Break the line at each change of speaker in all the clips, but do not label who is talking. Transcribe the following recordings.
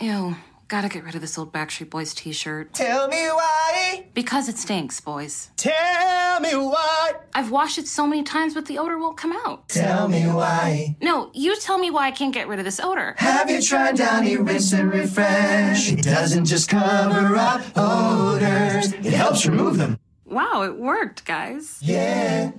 Ew, gotta get rid of this old Backstreet Boys t-shirt.
Tell me why.
Because it stinks, boys.
Tell me why.
I've washed it so many times, but the odor won't come out.
Tell me why.
No, you tell me why I can't get rid of this odor.
Have you tried Downy Rinse and Refresh? It doesn't just cover up odors, it helps remove them.
Wow, it worked, guys.
Yeah.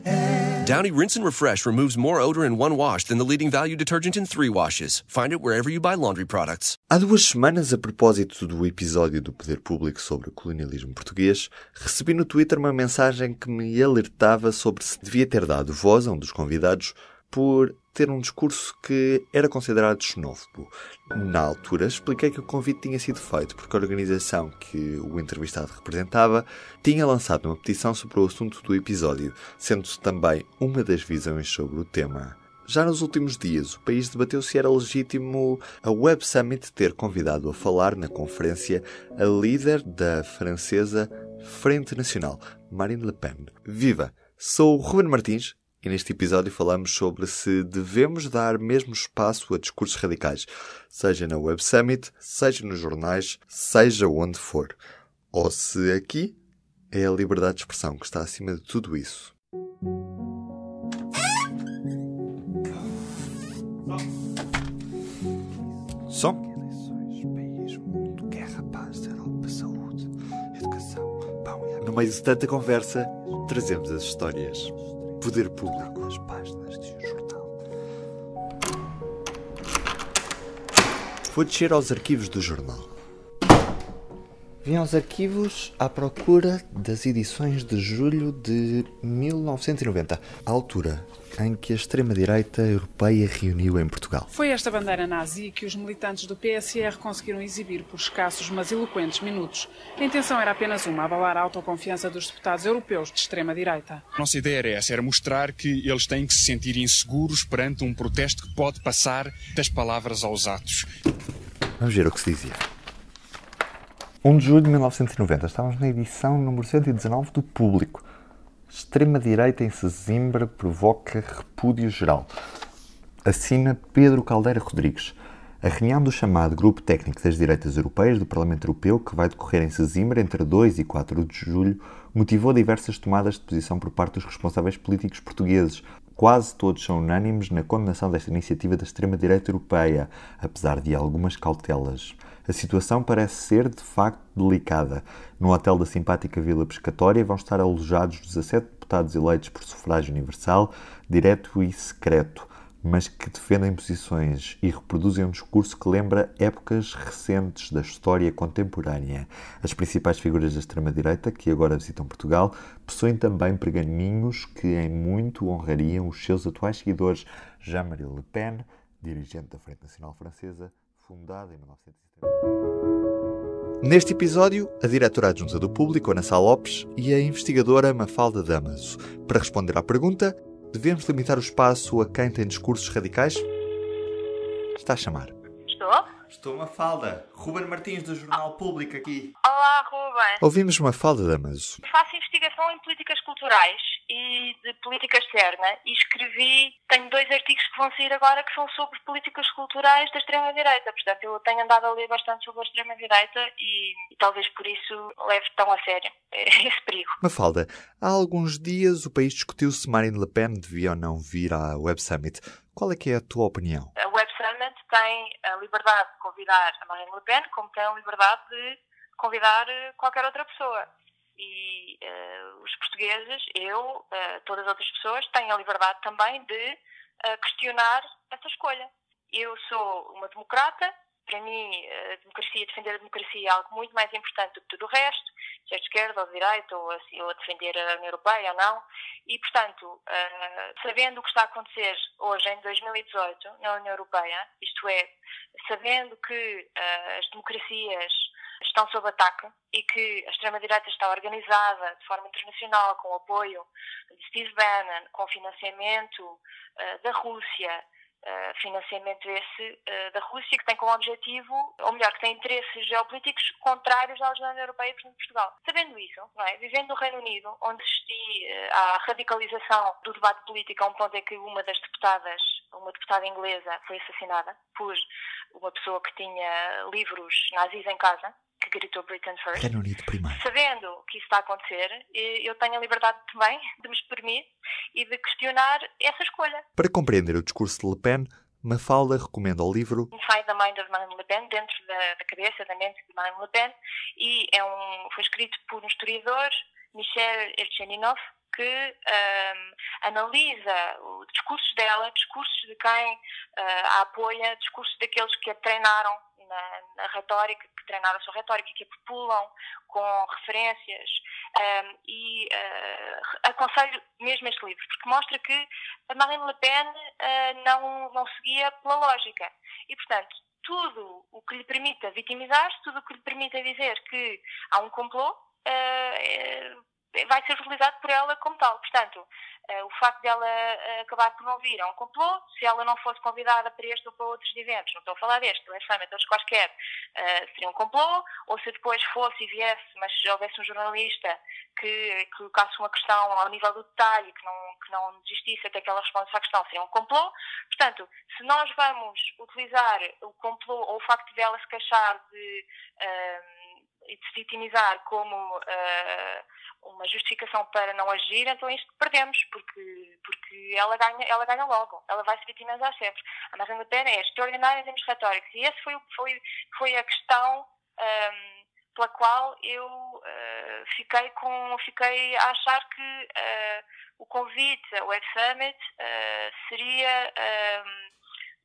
Downy Rinse and Refresh removes more odor in one wash than the leading value detergent in 3 washes. Find it wherever you buy laundry products.
Há 2 semanas, a propósito do episódio do Poder Público sobre o colonialismo português, recebi no Twitter uma mensagem que me alertava sobre se devia ter dado voz a um dos convidados por ter um discurso que era considerado xenófobo. Na altura, expliquei que o convite tinha sido feito porque a organização que o entrevistado representava tinha lançado uma petição sobre o assunto do episódio, sendo também uma das visões sobre o tema. Já nos últimos dias, o país debateu se era legítimo a Web Summit ter convidado a falar na conferência a líder da francesa Frente Nacional, Marine Le Pen. Viva! Sou o Ruben Martins. E neste episódio falamos sobre se devemos dar mesmo espaço a discursos radicais, seja na Web Summit, seja nos jornais, seja onde for. Ou se aqui é a liberdade de expressão que está acima de tudo isso. Som. No meio de tanta conversa, trazemos as histórias. Poder Público. As páginas de um jornal. Vou descer aos arquivos do jornal. Vim aos arquivos à procura das edições de julho de 1990, a altura em que a extrema-direita europeia reuniu em Portugal.
Foi esta bandeira nazi que os militantes do PSR conseguiram exibir por escassos mas eloquentes minutos. A intenção era apenas uma, abalar a autoconfiança dos deputados europeus de extrema-direita.
A nossa ideia era essa, era mostrar que eles têm que se sentir inseguros perante um protesto que pode passar das palavras aos atos.
Vamos ver o que se dizia. 1 de julho de 1990, estávamos na edição número 119 do Público. Extrema-direita em Sesimbra provoca repúdio geral. Assina Pedro Caldeira Rodrigues. A reunião do chamado Grupo Técnico das Direitas Europeias do Parlamento Europeu, que vai decorrer em Sesimbra entre 2 e 4 de julho, motivou diversas tomadas de posição por parte dos responsáveis políticos portugueses. Quase todos são unânimes na condenação desta iniciativa da extrema-direita europeia, apesar de algumas cautelas. A situação parece ser, de facto, delicada. No hotel da simpática Vila Pescatória vão estar alojados 17 deputados eleitos por sufrágio universal, direto e secreto, mas que defendem posições e reproduzem um discurso que lembra épocas recentes da história contemporânea. As principais figuras da extrema-direita, que agora visitam Portugal, possuem também pergaminhos que em muito honrariam os seus atuais seguidores. Jean-Marie Le Pen, dirigente da Frente Nacional Francesa, fundada em 1970. Neste episódio, a diretora adjunta do Público, Ana Sá Lopes, e a investigadora Mafalda Damaso. Para responder à pergunta, devemos limitar o espaço a quem tem discursos radicais? Está a chamar. Estou Mafalda. Ruben Martins, do Jornal Público, aqui.
Olá, Ruben.
Ouvimos Mafalda Damaso.
Faço investigação em políticas culturais e de política externa e tenho 2 artigos que vão sair agora que são sobre políticas culturais da extrema-direita. Portanto, eu tenho andado a ler bastante sobre a extrema-direita e talvez por isso leve tão a sério esse perigo.
Mafalda, há alguns dias o país discutiu se Marine Le Pen devia ou não vir à Web Summit. Qual é que é a tua opinião?
A Web Summit tem a liberdade de convidar a Marine Le Pen, como tem a liberdade de convidar qualquer outra pessoa. E os portugueses, todas as outras pessoas, têm a liberdade também de questionar essa escolha. Eu sou uma democrata. Para mim, defender a democracia é algo muito mais importante do que tudo o resto, seja de esquerda ou de direita, ou a defender a União Europeia ou não. E, portanto, sabendo o que está a acontecer hoje, em 2018, na União Europeia, isto é, sabendo que as democracias estão sob ataque e que a extrema-direita está organizada de forma internacional, com o apoio de Steve Bannon, com financiamento da Rússia, financiamento esse da Rússia, que tem como objetivo, ou melhor, que tem interesses geopolíticos contrários aos da União Europeia e, portanto, Portugal. Sabendo isso, não é? Vivendo no Reino Unido, onde assisti à radicalização do debate político, a um ponto em que uma deputada inglesa foi assassinada por uma pessoa que tinha livros nazis em casa, que gritou Britain First.
Reino Unido primeiro.
Sabendo que isso está a acontecer, eu tenho a liberdade também de me exprimir e de questionar essa escolha.
Para compreender o discurso de Le Pen, Mafalda recomenda o livro
Inside the Mind of Marine Le Pen, dentro da cabeça, da mente de Marine Le Pen, e foi escrito por um historiador, Michel Ercheninov, que analisa os discursos dela, discursos de quem a apoia, discursos daqueles que a treinaram na retórica, que treinaram a sua retórica, que a populam com referências, e aconselho mesmo este livro, porque mostra que a Marine Le Pen não seguia pela lógica. E, portanto, tudo o que lhe permita vitimizar-se, tudo o que lhe permita dizer que há um complô, vai ser utilizado por ela como tal. Portanto, o facto de ela acabar por não vir a um complô, se ela não fosse convidada para este ou para outros eventos, não estou a falar deste, do Summit, todos quaisquer, seria um complô, ou se depois fosse e viesse, mas houvesse um jornalista que colocasse uma questão ao nível do detalhe, que não desistisse até que ela respondesse à questão, seria um complô. Portanto, se nós vamos utilizar o complô ou o facto de ela se queixar e de se vitimizar como uma justificação para não agir, então isto perdemos, porque ela ganha logo, ela vai se vitimizar sempre. A Marine Le Pen é extraordinária em termos retóricos, e essa foi a questão pela qual eu fiquei a achar que o convite ao Web Summit seria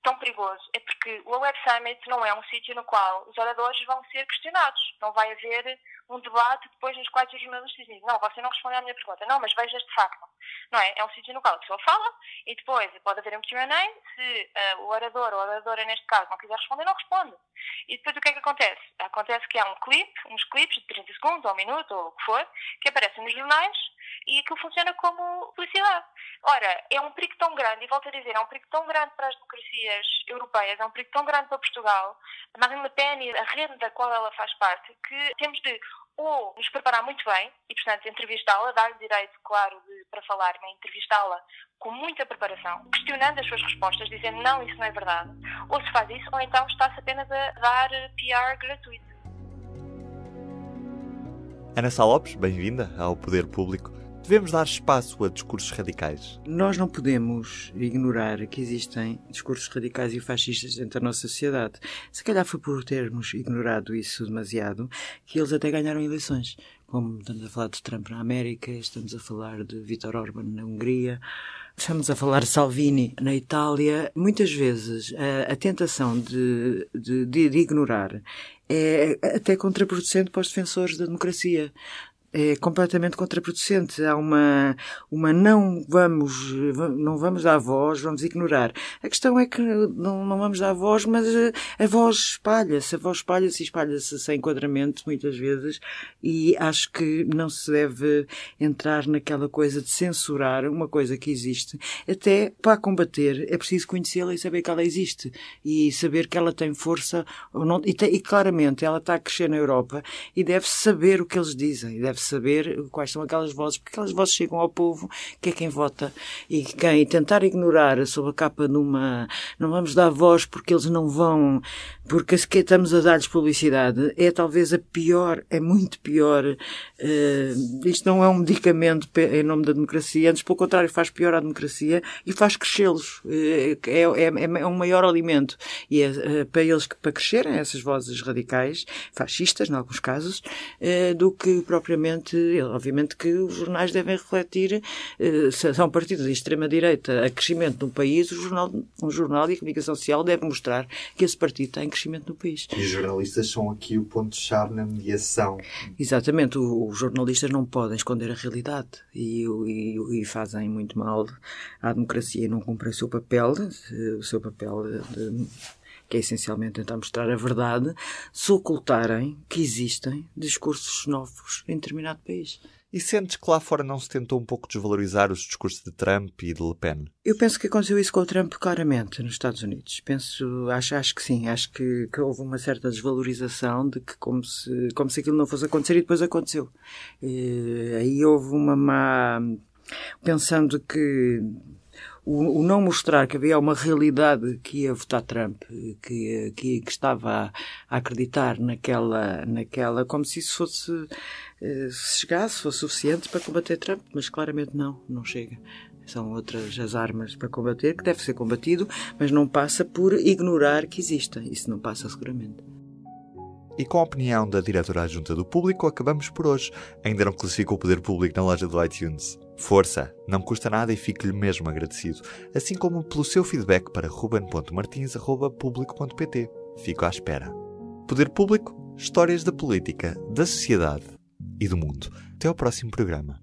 tão perigoso. É porque o Web Summit não é um sítio no qual os oradores vão ser questionados. Não vai haver um debate depois nos quais os jornalistas dizem: não, você não respondeu à minha pergunta. Não, mas veja este facto. Não é? É um sítio no qual a pessoa fala e depois pode haver um Q&A. Se o orador ou a oradora, neste caso, não quiser responder, não responde. E depois o que é que acontece? Acontece que há uns clipes de 30 segundos ou um minuto ou o que for, que aparecem nos jornais e aquilo funciona como publicidade. Ora, é um perigo tão grande, e volto a dizer, é um perigo tão grande para as democracias europeias, é um perigo tão grande para Portugal, a Marine Le Pen e a rede da qual ela faz parte, que temos de ou nos preparar muito bem e, portanto, entrevistá-la, dar-lhe direito, claro, para falar, mas entrevistá-la com muita preparação, questionando as suas respostas, dizendo não, isso não é verdade, ou se faz isso, ou então está-se apenas a dar PR gratuito.
Ana Sá Lopes, bem-vinda ao Poder Público. Devemos dar espaço a discursos radicais?
Nós não podemos ignorar que existem discursos radicais e fascistas dentro da nossa sociedade. Se calhar foi por termos ignorado isso demasiado que eles até ganharam eleições. Como estamos a falar de Trump na América, estamos a falar de Viktor Orban na Hungria, estamos a falar de Salvini na Itália. Muitas vezes a tentação de ignorar é até contraproducente para os defensores da democracia. É completamente contraproducente. Há uma não vamos dar voz, vamos ignorar. A questão é que não vamos dar voz, mas a voz espalha-se sem enquadramento muitas vezes, e acho que não se deve entrar naquela coisa de censurar uma coisa que existe. Até para combater é preciso conhecê-la e saber que ela existe e saber que ela tem força ou não, e claramente ela está a crescer na Europa e deve-se saber o que eles dizem, deve saber quais são aquelas vozes, porque aquelas vozes chegam ao povo, que é quem vota, e quem tentar ignorar sob a capa de uma não vamos dar voz porque eles não vão, porque estamos a dar-lhes publicidade, é talvez a pior, é muito pior. Isto não é um medicamento em nome da democracia, antes pelo contrário faz pior à democracia e faz crescê-los, é um maior alimento, e é para eles, para crescerem essas vozes radicais, fascistas em alguns casos, do que propriamente. Obviamente que os jornais devem refletir, se são partidos de extrema-direita a crescimento no país, um jornal e a comunicação social deve mostrar que esse partido está em crescimento no país.
E os jornalistas são aqui o ponto-chave na mediação.
Exatamente, os jornalistas não podem esconder a realidade e fazem muito mal à democracia e não cumprem o seu papel que é essencialmente tentar mostrar a verdade, se ocultarem que existem discursos novos em determinado país.
E sentes que lá fora não se tentou um pouco desvalorizar os discursos de Trump e de Le Pen?
Eu penso que aconteceu isso com o Trump claramente nos Estados Unidos. Acho que sim. Acho que houve uma certa desvalorização de que como se aquilo não fosse acontecer, e depois aconteceu. Aí houve uma má... Pensando que o não mostrar que havia uma realidade que ia votar Trump, que estava a acreditar naquela, como se isso fosse, se chegasse, fosse suficiente para combater Trump, mas claramente não chega. São outras as armas para combater, que deve ser combatido, mas não passa por ignorar que exista. Isso não passa seguramente.
E com a opinião da diretora adjunta do Público, acabamos por hoje. Ainda não classificou o Poder Público na loja do iTunes? Força! Não me custa nada e fico-lhe mesmo agradecido. Assim como pelo seu feedback para ruben.martins@publico.pt. Fico à espera. Poder Público, histórias da política, da sociedade e do mundo. Até ao próximo programa.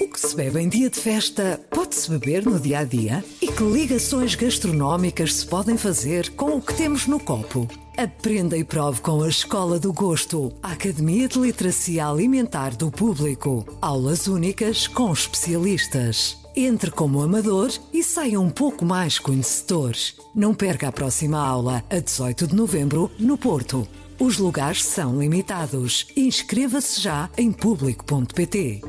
O que se bebe em dia de festa pode-se beber no dia-a-dia? E que ligações gastronómicas se podem fazer com o que temos no copo? Aprenda e prove com a Escola do Gosto, a Academia de Literacia Alimentar do Público. Aulas únicas com especialistas. Entre como amador e saia um pouco mais conhecedor. Não perca a próxima aula, a 18 de novembro, no Porto. Os lugares são limitados. Inscreva-se já em publico.pt.